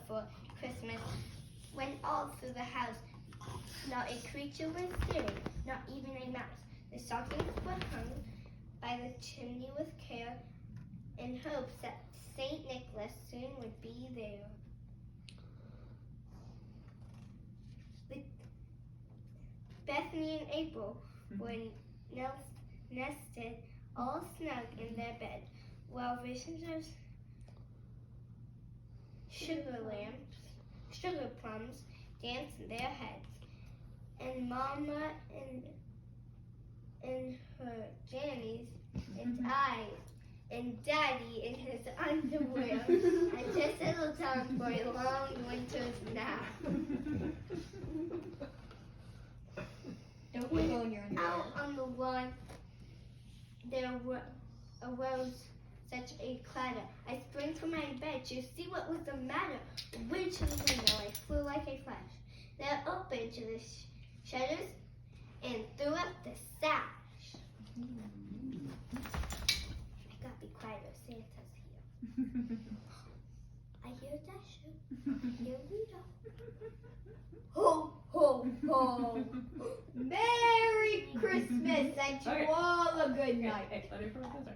for Christmas went all through the house. Not a creature was stirring, not even a mouse. The stockings were hung by the chimney with care, in hopes that St. Nicholas soon would be there. Bethany and April were nested all snug in their bed, while visions of sugar plums danced in their heads, and Mama in her jammies and eyes, and Daddy in his underwear, and just settled down for a long winter's nap. Don't wiggle in your underwear. Out on the lawn, there arose such a clatter. I sprang from my bed to see what was the matter. Ran to the window, I flew like a flash. Then up into the shutters and threw up the sash. I gotta be quiet or Santa's here. I hear Dasher. Here we go. Ho, ho, ho. Merry Christmas and to Okay. all a good night. Hey, let me put my clothes on.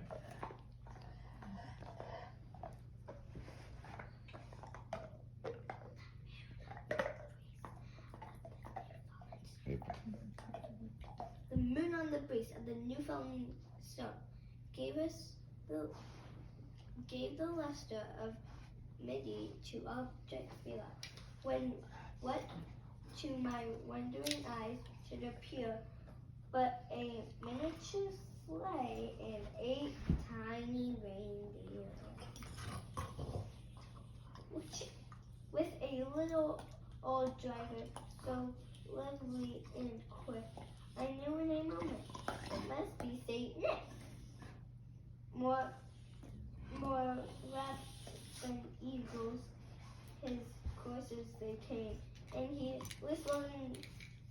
The moon on the breeze of the Newfoundland sun gave the luster of midday to objects below. When what to my wondering eyes should appear but a miniature sleigh and 8 tiny reindeer, with a little old driver so lively and quick, I knew in a moment it must be Saint Nick. More rapt than eagles, his coursers they came, and he whistled and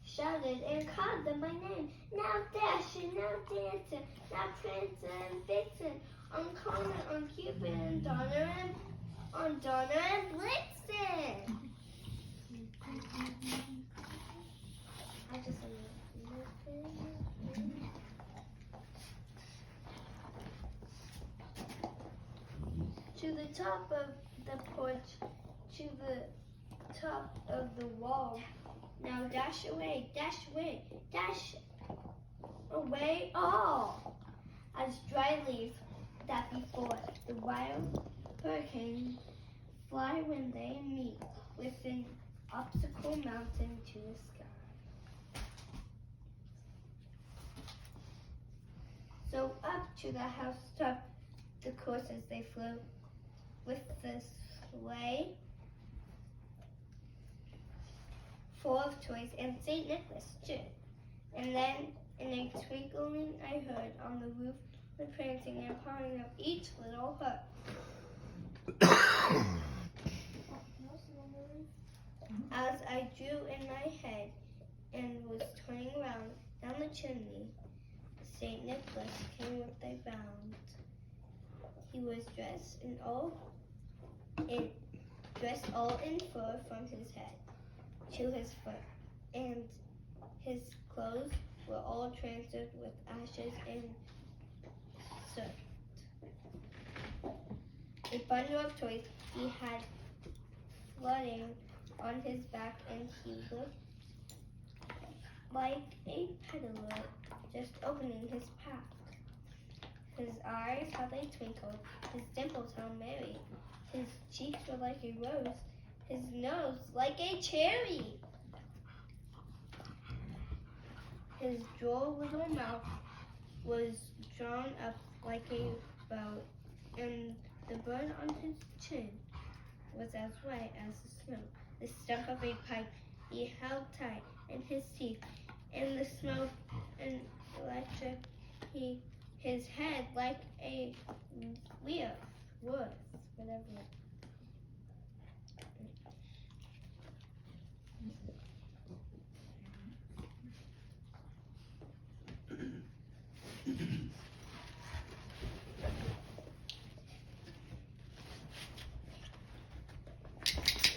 shouted and called them by name. Now Dasher, now Dancer, now Prancer and Vixen, on Comet, on Cupid and Donner and Blitzen. I just to the top of the porch, to the top of the wall. Now dash away, dash away all. As dry leaves that before the wild hurricane fly when they meet with an obstacle mountain to the sky. So up to the housetop the coursers they flew, with the sleigh full of toys and St. Nicholas too. And then in a twinkling I heard on the roof the prancing and pawing of each little hut. As I drew in my head and was turning around down the chimney, St. Nicholas came with a bound. He was dressed all in fur from his head to his foot, and his clothes were all transferred with ashes and soot. A bundle of toys he had floating on his back, and he looked like a peddler just opening his pack. His eyes, how they twinkled, his dimples, how merry. His cheeks were like a rose, his nose like a cherry. His droll little mouth was drawn up like a bow, and the bun on his chin was as white as the snow. The stump of a pipe he held tight in his teeth, and the smoke and electric his head like a wheel, wood, whatever.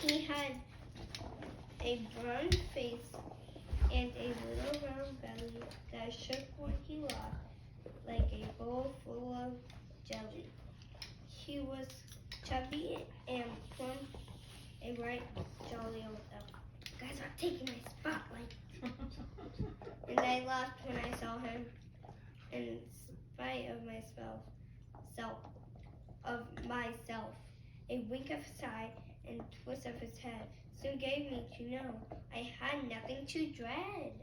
He had a brown face and a little round belly that shook when he laughed, like a bowl full of jelly. He was chubby and plump, a right jolly old elf. You guys are taking my spotlight. And I laughed when I saw him, in spite of myself. A wink of his eye and twist of his head soon gave me to know I had nothing to dread.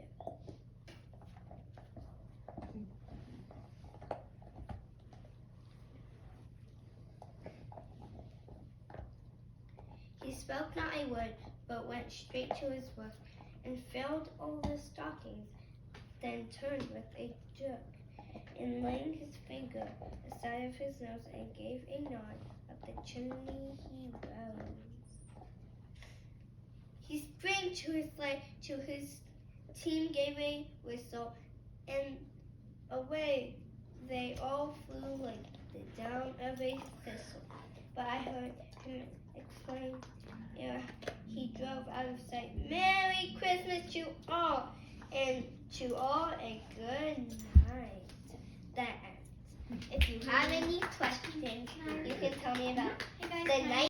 He spoke not a word, but went straight to his work, and filled all the stockings, then turned with a jerk, and laying his finger aside of his nose, and gave a nod up the chimney he rose. He sprang to his sleigh, to his team gave a whistle, and away they all flew like the down of a thistle. But I heard him exclaim ere he drove out of sight, "Merry Christmas to all, and to all a good night." That ends. If you have any questions, you can tell me about the night